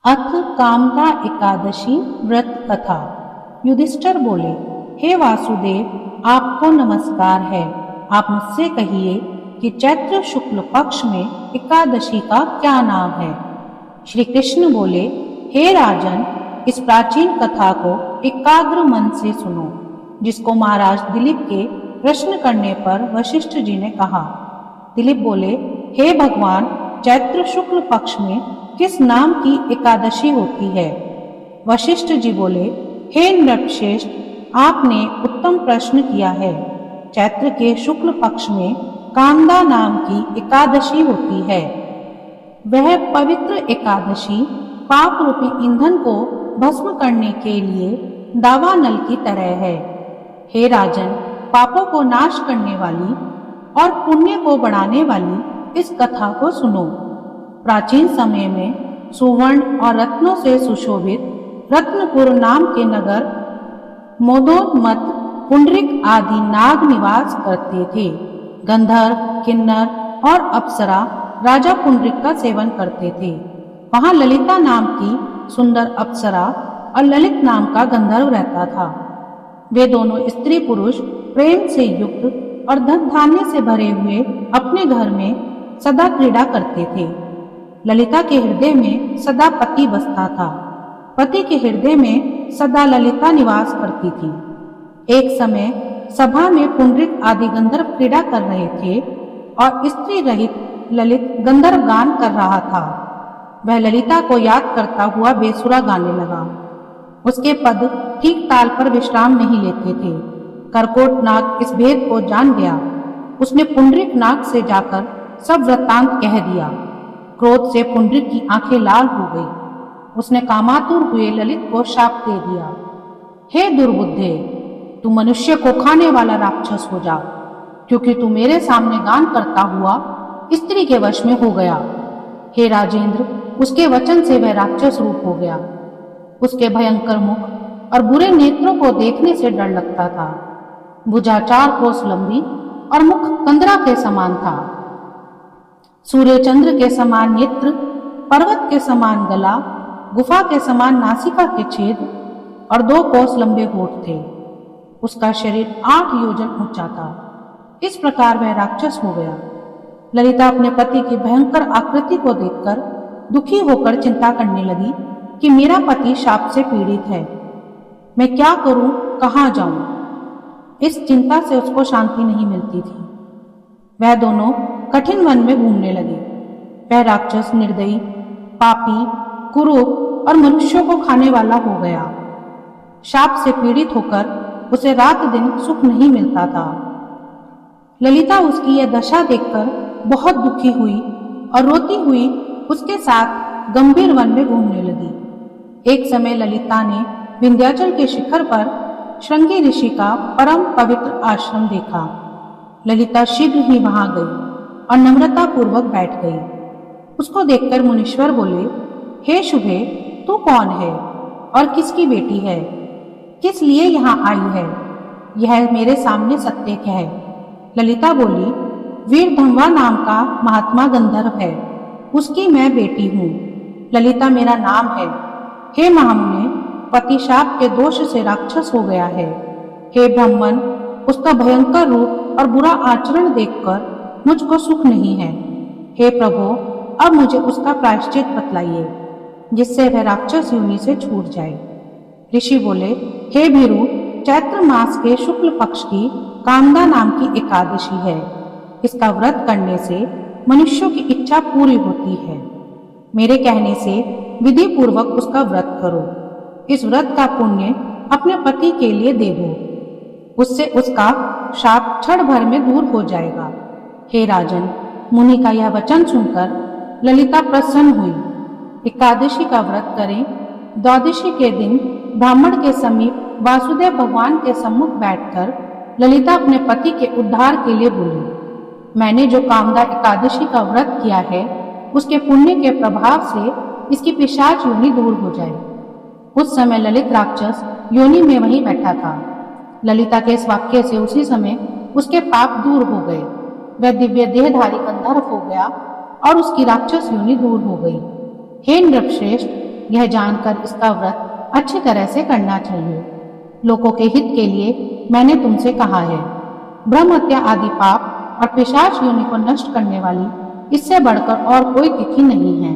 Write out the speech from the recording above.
अथ कामदा एकादशी व्रत कथा। युधिष्ठिर बोले, हे वासुदेव, आपको नमस्कार है। आप मुझसे कहिए कि चैत्र शुक्ल पक्ष में एकादशी का क्या नाम है। श्री कृष्ण बोले, हे राजन, इस प्राचीन कथा को एकाग्र मन से सुनो, जिसको महाराज दिलीप के प्रश्न करने पर वशिष्ठ जी ने कहा। दिलीप बोले, हे भगवान, चैत्र शुक्ल पक्ष में किस नाम की एकादशी होती है। वशिष्ठ जी बोले, हे नृपश्रेष्ठ, आपने उत्तम प्रश्न किया है। चैत्र के शुक्ल पक्ष में कांदा नाम की एकादशी होती है। वह पवित्र एकादशी पाप रूपी ईंधन को भस्म करने के लिए दावानल की तरह है। हे राजन, पापों को नाश करने वाली और पुण्य को बढ़ाने वाली इस कथा को सुनो। प्राचीन समय में सुवर्ण और रत्नों से सुशोभित रत्नपुर नाम के नगर मोदोन्मत्त पुंडरीक आदि नाग निवास करते थे। गंधर्व, किन्नर और अप्सरा राजा पुंडरीक का सेवन करते थे। वहां ललिता नाम की सुंदर अप्सरा और ललित नाम का गंधर्व रहता था। वे दोनों स्त्री पुरुष प्रेम से युक्त और धन धान्य से भरे हुए अपने घर में सदा क्रीड़ा करते थे। ललिता के हृदय में सदा पति बसता था। पति के हृदय में सदा ललिता निवास करती थी। एक समय सभा में पुंडरीक आदि गंधर्व क्रीड़ा कर रहे थे और स्त्री रहित ललित गंधर्व गान कर रहा था। वह ललिता को याद करता हुआ बेसुरा गाने लगा। उसके पद ठीक ताल पर विश्राम नहीं लेते थे। करकोट नाग इस भेद को जान गया। उसने पुंडरीक नाग से जाकर सब वृत्तांत कह दिया। क्रोध से पुंडरीक की आंखें लाल हो गई। उसने कामातुर हुए ललित को शाप दे दिया। हे दुर्बुद्धे, तू मनुष्य को खाने वाला राक्षस हो जा, क्योंकि तू मेरे सामने गान करता हुआ स्त्री के वश में हो गया। हे राजेंद्र, उसके वचन से वह राक्षस रूप हो गया। उसके भयंकर मुख और बुरे नेत्रों को देखने से डर लगता था। भुजा 4 कोस लंबी और मुख कंदरा के समान था। सूर्य चंद्र के समान नेत्र, पर्वत के समान गला, गुफा के समान नासिका के छेद और 2 कोस लंबे होठ थे। उसका शरीर 8 योजन ऊंचा था। इस प्रकार वह राक्षस हो गया। ललिता अपने पति की भयंकर आकृति को देखकर दुखी होकर चिंता करने लगी कि मेरा पति शाप से पीड़ित है। मैं क्या करूं, कहां जाऊं? इस चिंता से उसको शांति नहीं मिलती थी। वह दोनों कठिन वन में घूमने लगे। वह राक्षस निर्दयी, पापी, कुरूप और मनुष्यों को खाने वाला हो गया। शाप से पीड़ित होकर उसे रात दिन सुख नहीं मिलता था। ललिता उसकी यह दशा देखकर बहुत दुखी हुई और रोती हुई उसके साथ गंभीर वन में घूमने लगी। एक समय ललिता ने विंध्याचल के शिखर पर श्रृंगी ऋषि का परम पवित्र आश्रम देखा। ललिता शीघ्र ही वहां गई और नम्रता पूर्वक बैठ गई। उसको देखकर मुनीश्वर बोले, हे शुभे, तू कौन है और किसकी बेटी है? किस लिए यहाँ आई है? यह मेरे सामने सत्य है। ललिता बोली, वीर धम्वा नाम का महात्मा गंधर्व है, उसकी मैं बेटी हूँ। ललिता मेरा नाम है। हे महामुने, पति शाप के दोष से राक्षस हो गया है। हे ब्राह्मण, उसका भयंकर रूप और बुरा आचरण देखकर मुझको सुख नहीं है। हे प्रभु, अब मुझे उसका प्रायश्चित बतलाइए, जिससे वह राक्षस योनि से छूट जाए। ऋषि बोले, हे भीरु, चैत्र मास के शुक्ल पक्ष की कांदा नाम की एकादशी है। इसका व्रत करने से मनुष्यों की इच्छा पूरी होती है। मेरे कहने से विधि पूर्वक उसका व्रत करो। इस व्रत का पुण्य अपने पति के लिए दे दो, उससे उसका शाप क्षण भर में दूर हो जाएगा। हे राजन, मुनि का यह वचन सुनकर ललिता प्रसन्न हुई। एकादशी का व्रत करें। द्वादशी के दिन ब्राह्मण के समीप वासुदेव भगवान के सम्मुख बैठकर ललिता अपने पति के उद्धार के लिए बोली, मैंने जो कामदा एकादशी का व्रत किया है, उसके पुण्य के प्रभाव से इसकी पिशाच योनि दूर हो जाए। उस समय ललित राक्षस योनि में वहीं बैठा था। ललिता के इस वाक्य से उसी समय उसके पाप दूर हो गए। वह दिव्य देहधारी गंधर्व हो गया और उसकी राक्षस योनि दूर हो गई। हे नृपश्रेष्ठ, यह जानकर इसका व्रत अच्छी तरह से करना चाहिए। लोगों के हित के लिए मैंने तुमसे कहा है। ब्रह्म हत्या आदि पाप और पिशाच योनि को नष्ट करने वाली इससे बढ़कर और कोई तिथि नहीं है।